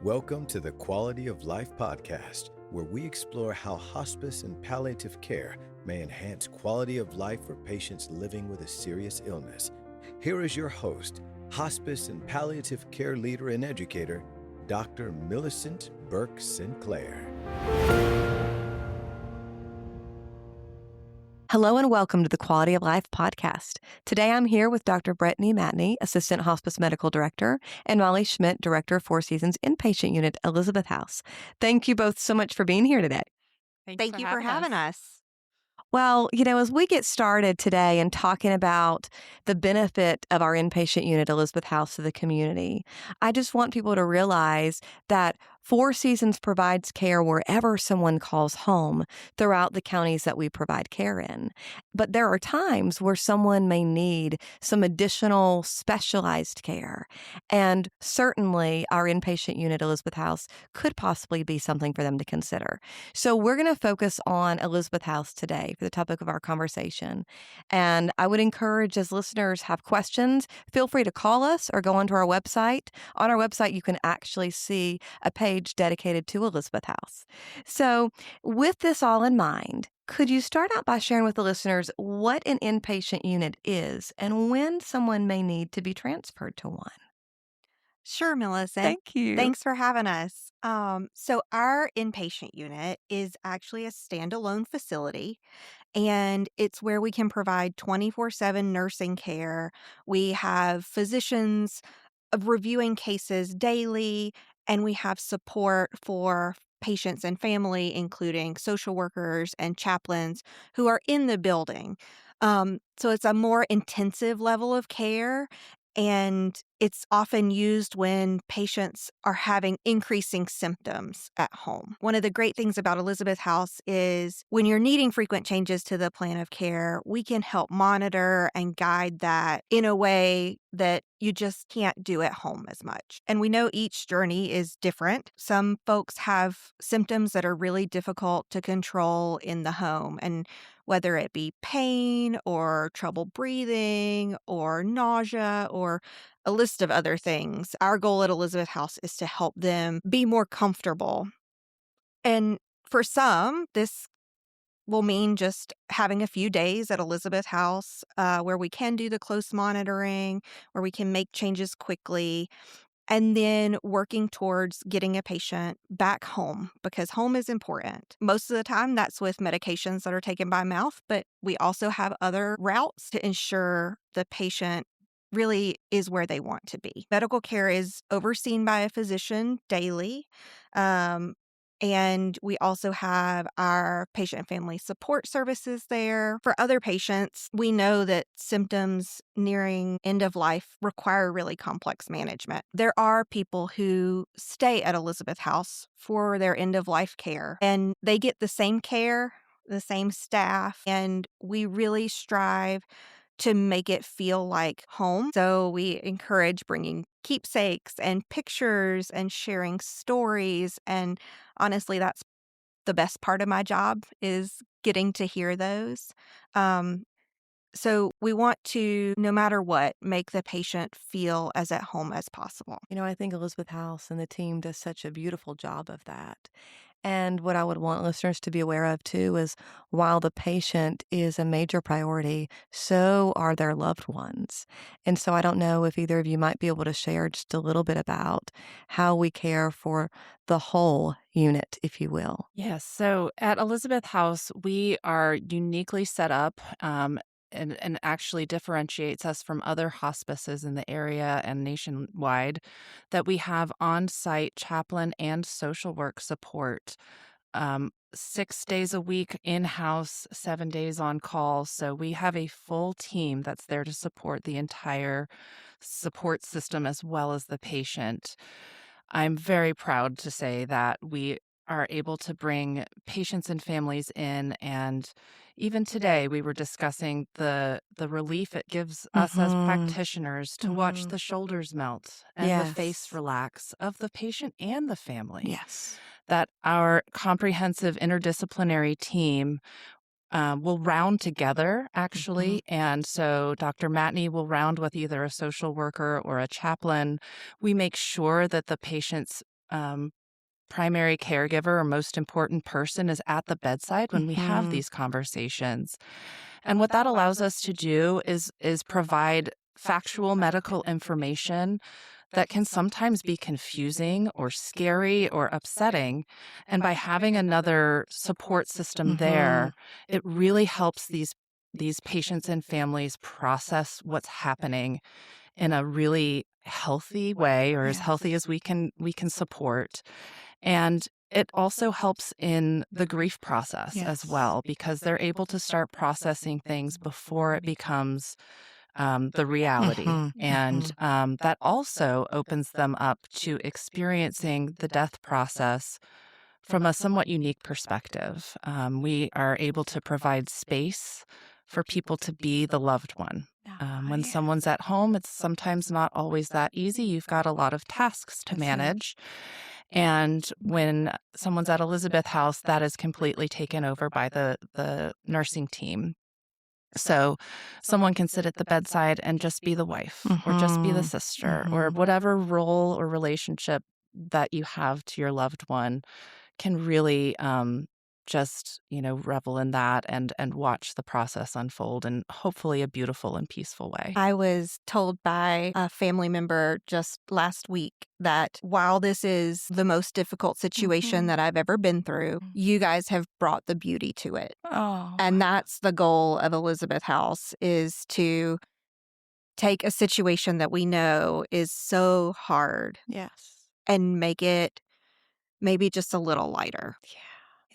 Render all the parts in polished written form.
Welcome to the Quality of Life podcast, where we explore how hospice and palliative care may enhance quality of life for patients living with a serious illness. Here is your host, hospice and palliative care leader and educator, Dr. Millicent Burke-Sinclair. Hello and welcome to the Quality of Life podcast. Today I'm here with Dr. Brittany Matney, Assistant Hospice Medical Director, and Molly Schmidt, Director for Seasons Inpatient Unit, Elizabeth House. Thank you both so much for being here today. Thank you for having us. Well, as we get started today and talking about the benefit of our inpatient unit, Elizabeth House, to the community, I just want people to realize that Four Seasons provides care wherever someone calls home throughout the counties that we provide care in. But there are times where someone may need some additional specialized care. And certainly our inpatient unit, Elizabeth House, could possibly be something for them to consider. So we're going to focus on Elizabeth House today for the topic of our conversation. And I would encourage, as listeners have questions, feel free to call us or go onto our website. On our website, you can actually see a page dedicated to Elizabeth House. So with this all in mind, could you start out by sharing with the listeners what an inpatient unit is and when someone may need to be transferred to one? Sure, Millicent. Thank you. Thanks for having us. So our inpatient unit is actually a standalone facility, and it's where we can provide 24/7 nursing care. We have physicians reviewing cases daily, and we have support for patients and family, including social workers and chaplains who are in the building. So it's a more intensive level of care, and it's often used when patients are having increasing symptoms at home. One of the great things about Elizabeth House is when you're needing frequent changes to the plan of care, we can help monitor and guide that in a way that you just can't do at home as much. And we know each journey is different. Some folks have symptoms that are really difficult to control in the home, and whether it be pain or trouble breathing or nausea or a list of other things. Our goal at Elizabeth House is to help them be more comfortable. And for some, this will mean just having a few days at Elizabeth House where we can do the close monitoring, where we can make changes quickly, and then working towards getting a patient back home, because home is important. Most of the time, that's with medications that are taken by mouth, but we also have other routes to ensure the patient really is where they want to be. Medical care is overseen by a physician daily. And we also have our patient and family support services there. For other patients, we know that symptoms nearing end of life require really complex management. There are people who stay at Elizabeth House for their end of life care, and they get the same care, the same staff, and we really strive to make it feel like home. So we encourage bringing keepsakes and pictures and sharing stories. And honestly, that's the best part of my job, is getting to hear those. So we want to, no matter what, make the patient feel as at home as possible. I think Elizabeth House and the team does such a beautiful job of that. And what I would want listeners to be aware of, too, is while the patient is a major priority, so are their loved ones. And so I don't know if either of you might be able to share just a little bit about how we care for the whole unit, if you will. Yes. So at Elizabeth House, we are uniquely set up and actually differentiates us from other hospices in the area and nationwide, that we have on-site chaplain and social work support, 6 days a week in-house, 7 days on call. So we have a full team that's there to support the entire support system as well as the patient. I'm very proud to say that we are able to bring patients and families in, and even today we were discussing the relief it gives us as practitioners to watch the shoulders melt and the face relax of the patient and the family. Yes. That our comprehensive interdisciplinary team will round together, actually. And so Dr. Matney will round with either a social worker or a chaplain. We make sure that the patient's primary caregiver or most important person is at the bedside when we have these conversations. And what that allows us to do is provide factual medical information that can sometimes be confusing or scary or upsetting. And by having another support system there, it really helps these patients and families process what's happening in a really healthy way, or as healthy as we can support. And it also helps in the grief process as well, because they're able to start processing things before it becomes the reality. And that also opens them up to experiencing the death process from a somewhat unique perspective. We are able to provide space for people to be the loved one. When someone's at home, it's sometimes not always that easy. You've got a lot of tasks to manage. And when someone's at Elizabeth House, that is completely taken over by the nursing team. So someone can sit at the bedside and just be the wife or just be the sister or whatever role or relationship that you have to your loved one can really just, revel in that and watch the process unfold in hopefully a beautiful and peaceful way. I was told by a family member just last week that while this is the most difficult situation that I've ever been through, you guys have brought the beauty to it. And that's the goal of Elizabeth House, is to take a situation that we know is so hard and make it maybe just a little lighter.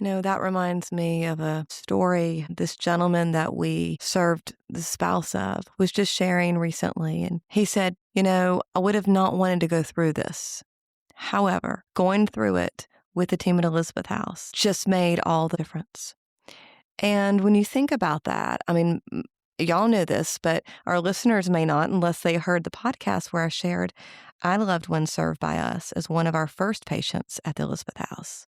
That reminds me of a story this gentleman that we served the spouse of was just sharing recently. And he said, I would have not wanted to go through this. However, going through it with the team at Elizabeth House just made all the difference. And when you think about that, y'all know this, but our listeners may not unless they heard the podcast where I shared I had a loved one served by us as one of our first patients at the Elizabeth House.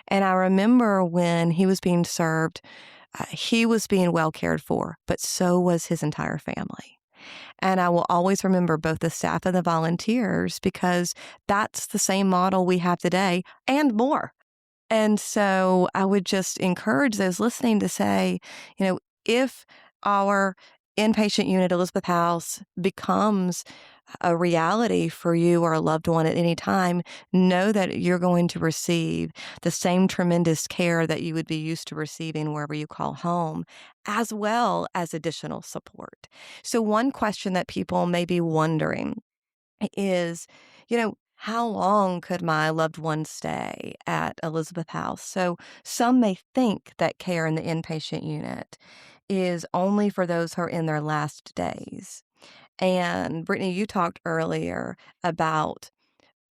And I remember when he was being served, he was being well cared for, but so was his entire family. And I will always remember both the staff and the volunteers, because that's the same model we have today and more. And so I would just encourage those listening to say, if our inpatient unit, Elizabeth House, becomes a reality for you or a loved one at any time, know that you're going to receive the same tremendous care that you would be used to receiving wherever you call home, as well as additional support. So one question that people may be wondering is, how long could my loved one stay at Elizabeth House? So some may think that care in the inpatient unit is only for those who are in their last days. And Brittany, you talked earlier about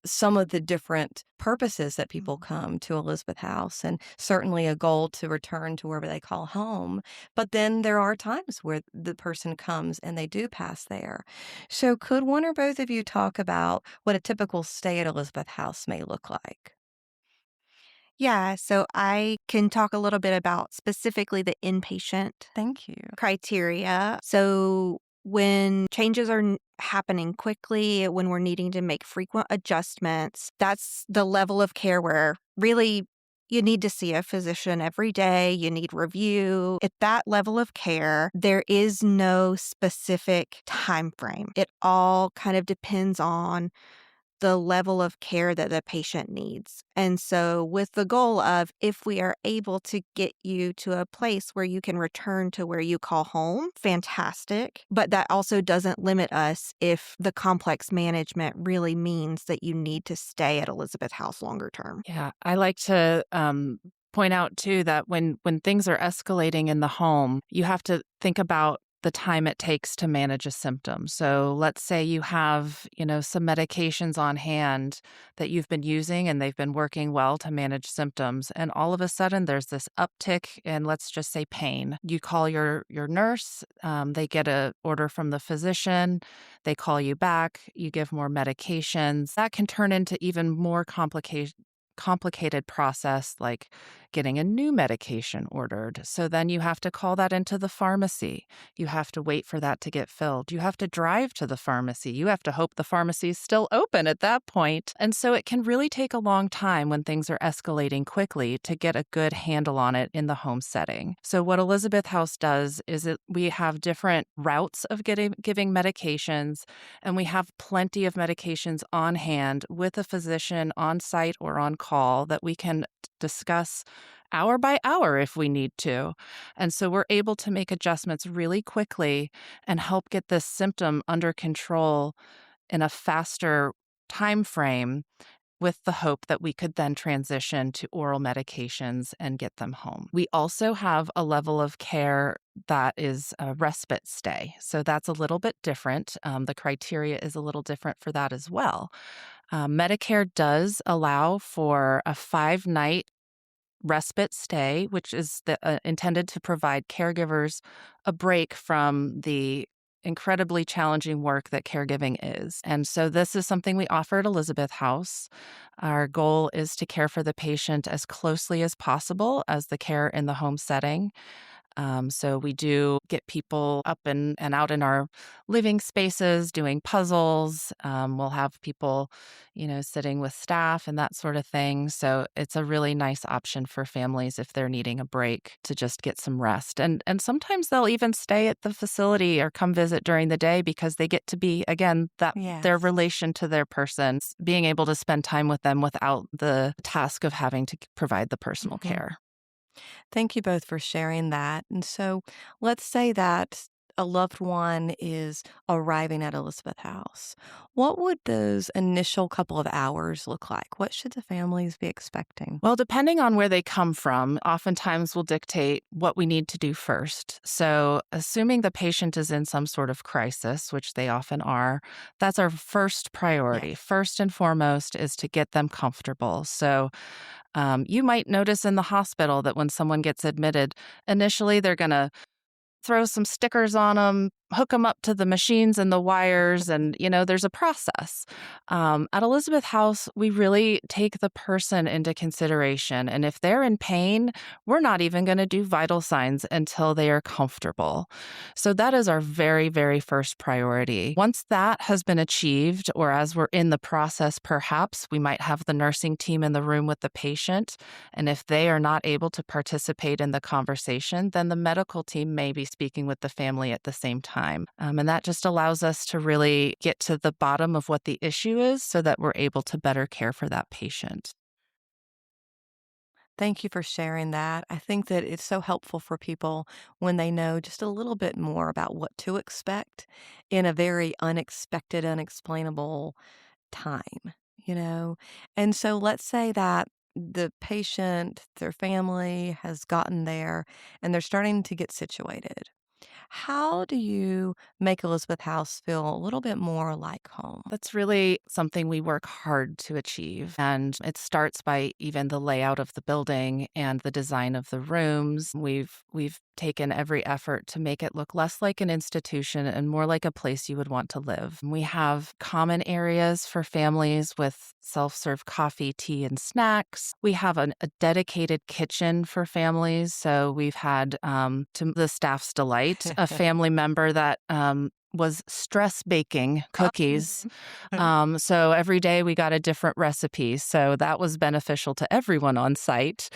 some of the different purposes that people come to Elizabeth House, and certainly a goal to return to wherever they call home. But then there are times where the person comes and they do pass there. So could one or both of you talk about what a typical stay at Elizabeth House may look like? Yeah, so I can talk a little bit about specifically the inpatient Thank you. criteria. So when changes are happening quickly, when we're needing to make frequent adjustments, that's the level of care where really you need to see a physician every day. You need review. At that level of care, there is no specific time frame. It all kind of depends on the level of care that the patient needs. And so with the goal of, if we are able to get you to a place where you can return to where you call home, fantastic. But that also doesn't limit us if the complex management really means that you need to stay at Elizabeth House longer term. Yeah, I like to point out too that when things are escalating in the home, you have to think about the time it takes to manage a symptom. So let's say you have, some medications on hand that you've been using and they've been working well to manage symptoms. And all of a sudden there's this uptick in, let's just say, pain. You call your nurse, they get an order from the physician, they call you back, you give more medications. That can turn into even more complicated process, like getting a new medication ordered. So then you have to call that into the pharmacy. You have to wait for that to get filled. You have to drive to the pharmacy. You have to hope the pharmacy is still open at that point. And so it can really take a long time when things are escalating quickly to get a good handle on it in the home setting. So what Elizabeth House does is that we have different routes of giving medications, and we have plenty of medications on hand with a physician on site or on call that we can discuss hour by hour if we need to. And so we're able to make adjustments really quickly and help get this symptom under control in a faster time frame, with the hope that we could then transition to oral medications and get them home. We also have a level of care that is a respite stay. So that's a little bit different. The criteria is a little different for that as well. Medicare does allow for a 5-night respite stay, which is intended to provide caregivers a break from the incredibly challenging work that caregiving is. And so this is something we offer at Elizabeth House. Our goal is to care for the patient as closely as possible as the care in the home setting. So we do get people up and out in our living spaces doing puzzles. We'll have people, sitting with staff and that sort of thing. So it's a really nice option for families if they're needing a break to just get some rest. And sometimes they'll even stay at the facility or come visit during the day because they get to be, again, their relation to their person, being able to spend time with them without the task of having to provide the personal care. Thank you both for sharing that. And so let's say that a loved one is arriving at Elizabeth House. What would those initial couple of hours look like? What should the families be expecting? Well, depending on where they come from, oftentimes will dictate what we need to do first. So assuming the patient is in some sort of crisis, which they often are, that's our first priority. Yes. First and foremost is to get them comfortable. So you might notice in the hospital that when someone gets admitted, initially they're going to throw some stickers on them, hook them up to the machines and the wires, and, there's a process. At Elizabeth House, we really take the person into consideration. And if they're in pain, we're not even going to do vital signs until they are comfortable. So that is our very, very first priority. Once that has been achieved, or as we're in the process, perhaps we might have the nursing team in the room with the patient. And if they are not able to participate in the conversation, then the medical team may be speaking with the family at the same time. And that just allows us to really get to the bottom of what the issue is so that we're able to better care for that patient. Thank you for sharing that. I think that it's so helpful for people when they know just a little bit more about what to expect in a very unexpected, unexplainable time, And so let's say that the patient, their family has gotten there and they're starting to get situated. How do you make Elizabeth House feel a little bit more like home? That's really something we work hard to achieve. And it starts by even the layout of the building and the design of the rooms. We've taken every effort to make it look less like an institution and more like a place you would want to live. We have common areas for families with self-serve coffee, tea, and snacks. We have a dedicated kitchen for families. So we've had, to the staff's delight, a family member that was stress baking cookies. So every day we got a different recipe. So that was beneficial to everyone on site.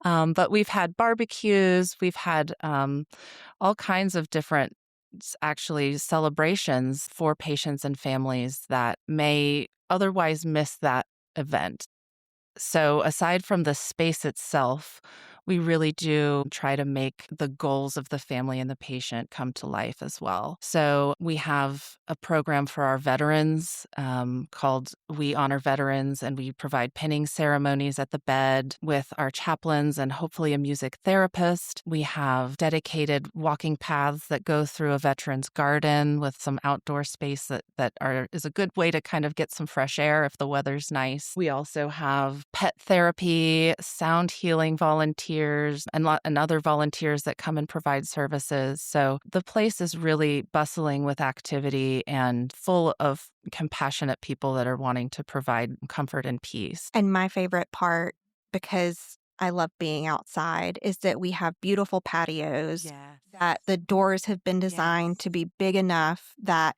But we've had barbecues. We've had all kinds of different actually celebrations for patients and families that may otherwise miss that event. So aside from the space itself, we really do try to make the goals of the family and the patient come to life as well. So we have a program for our veterans called We Honor Veterans, and we provide pinning ceremonies at the bed with our chaplains and hopefully a music therapist. We have dedicated walking paths that go through a veteran's garden with some outdoor space that is a good way to kind of get some fresh air if the weather's nice. We also have pet therapy, sound healing volunteers, and other volunteers that come and provide services. So the place is really bustling with activity and full of compassionate people that are wanting to provide comfort and peace. And my favorite part, because I love being outside is that we have beautiful patios, Yes. that the doors have been designed to be big enough that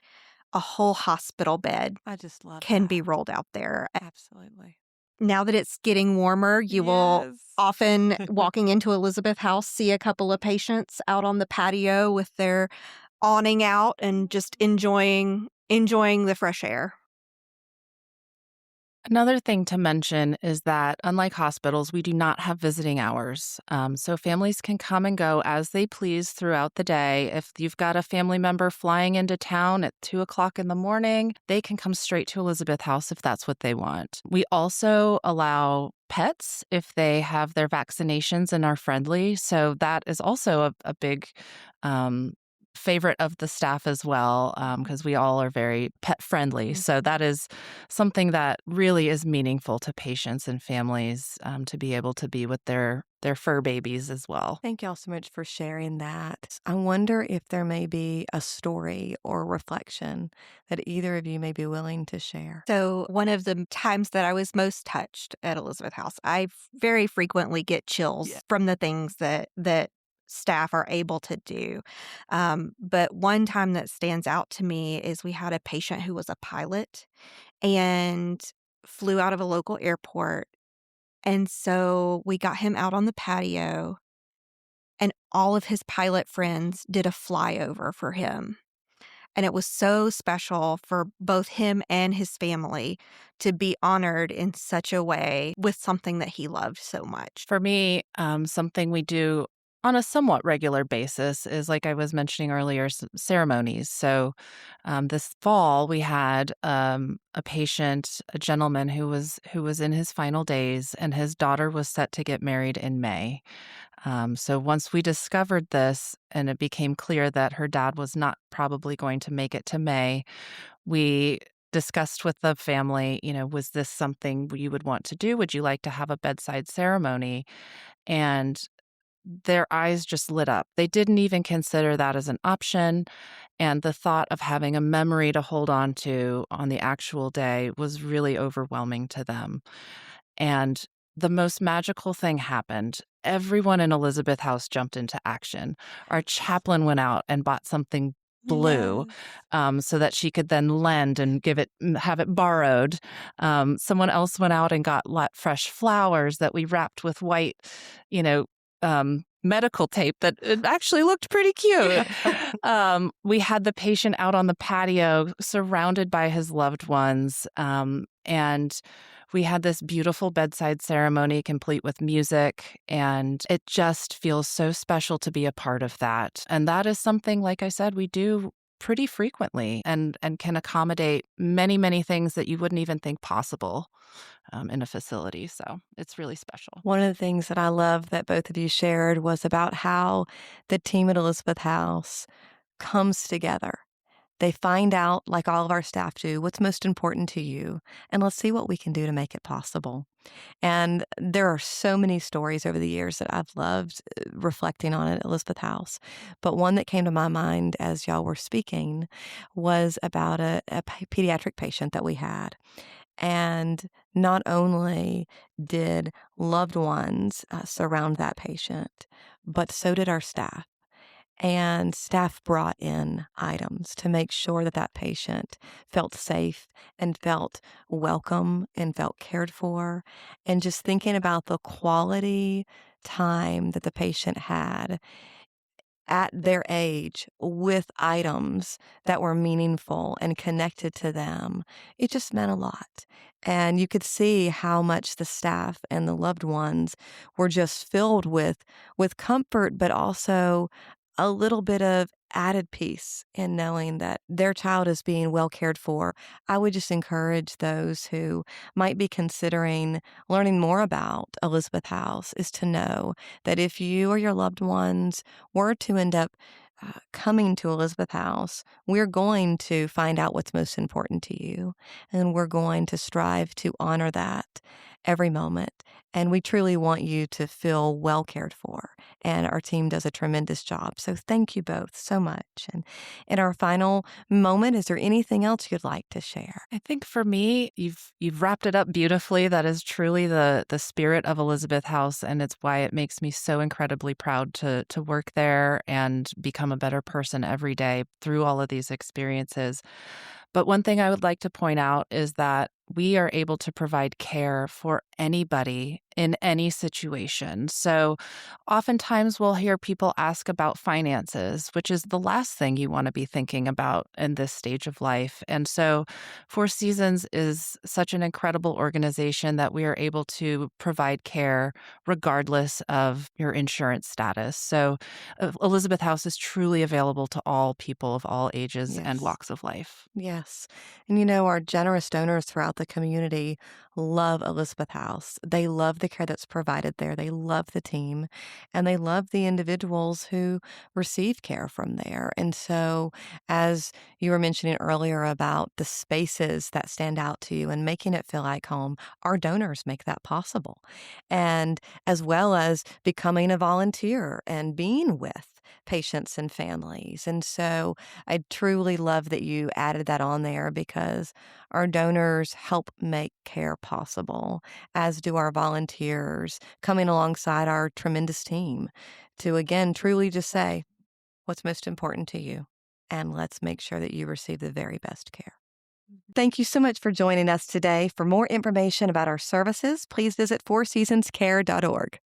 a whole hospital bed I just love can be that. rolled out there. Absolutely. Now that it's getting warmer, you will Yes. often, walking into Elizabeth House, see a couple of patients out on the patio with their awning out and just enjoying the fresh air. Another thing to mention is that, unlike hospitals, we do not have visiting hours. So families can come and go as they please throughout the day. If you've got a family member flying into town at 2 o'clock in the morning, they can come straight to Elizabeth House if that's what they want. We also allow pets if they have their vaccinations and are friendly. So that is also a big favorite of the staff as well, because we all are very pet friendly. So that is something that really is meaningful to patients and families, to be able to be with their fur babies as well. Thank y'all so much for sharing that. I wonder if there may be a story or reflection that either of you may be willing to share. So, one of the times that I was most touched at Elizabeth House, I very frequently get chills from the things that staff are able to do. But one time that stands out to me is we had a patient who was a pilot and flew out of a local airport. And so we got him out on the patio, and all of his pilot friends did a flyover for him. And it was so special for both him and his family to be honored in such a way with something that he loved so much. For me, something we do on a somewhat regular basis is, like I was mentioning earlier, ceremonies. So this fall, we had a patient, a gentleman who was in his final days, and his daughter was set to get married in May. So once we discovered this and it became clear that her dad was not probably going to make it to May, we discussed with the family, was this something you would want to do? Would you like to have a bedside ceremony? And their eyes just lit up. They didn't even consider that as an option. And the thought of having a memory to hold on to on the actual day was really overwhelming to them. And the most magical thing happened. Everyone in Elizabeth House jumped into action. Our chaplain went out and bought something blue so that she could then lend and have it borrowed. Someone else went out and got fresh flowers that we wrapped with white, medical tape that it actually looked pretty cute. We had the patient out on the patio surrounded by his loved ones. And we had this beautiful bedside ceremony complete with music, and it just feels so special to be a part of that. And that is something, like I said, we do pretty frequently and can accommodate many, many things that you wouldn't even think possible in a facility. So it's really special. One of the things that I love that both of you shared was about how the team at Elizabeth House comes together. They find out, like all of our staff do, what's most important to you, and let's see what we can do to make it possible. And there are so many stories over the years that I've loved reflecting on at Elizabeth House. But one that came to my mind as y'all were speaking was about a pediatric patient that we had. And not only did loved ones surround that patient, but so did our staff. And staff brought in items to make sure that that patient felt safe and felt welcome and felt cared for. And just thinking about the quality time that the patient had at their age with items that were meaningful and connected to them, it just meant a lot. And you could see how much the staff and the loved ones were just filled with comfort, but also a little bit of added peace in knowing that their child is being well cared for. I would just encourage those who might be considering learning more about Elizabeth House is to know that if you or your loved ones were to end up coming to Elizabeth House, we're going to find out what's most important to you, and we're going to strive to honor that every moment. And we truly want you to feel well cared for. And our team does a tremendous job. So thank you both so much. And in our final moment, is there anything else you'd like to share? I think for me, you've wrapped it up beautifully. That is truly the spirit of Elizabeth House, and it's why it makes me so incredibly proud to work there and become a better person every day through all of these experiences. But one thing I would like to point out is that we are able to provide care for anybody in any situation. So oftentimes we'll hear people ask about finances, which is the last thing you want to be thinking about in this stage of life. And so Four Seasons is such an incredible organization that we are able to provide care regardless of your insurance status. So Elizabeth House is truly available to all people of all ages and Yes. walks of life. Yes. And our generous donors throughout the community love Elizabeth House. They love the care that's provided there. They love the team and they love the individuals who receive care from there. And so, as you were mentioning earlier about the spaces that stand out to you and making it feel like home, our donors make that possible. And as well as becoming a volunteer and being with patients and families. And so I truly love that you added that on there because our donors help make care possible, as do our volunteers coming alongside our tremendous team to, again, truly just say what's most important to you. And let's make sure that you receive the very best care. Thank you so much for joining us today. For more information about our services, please visit fourseasonscare.org.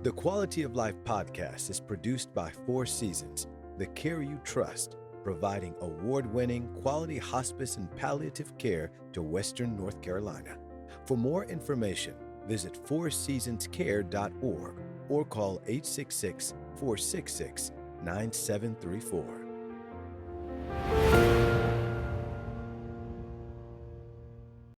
The Quality of Life podcast is produced by Four Seasons, the care you trust, providing award-winning quality hospice and palliative care to Western North Carolina. For more information, visit fourseasonscare.org or call 866-466-9734.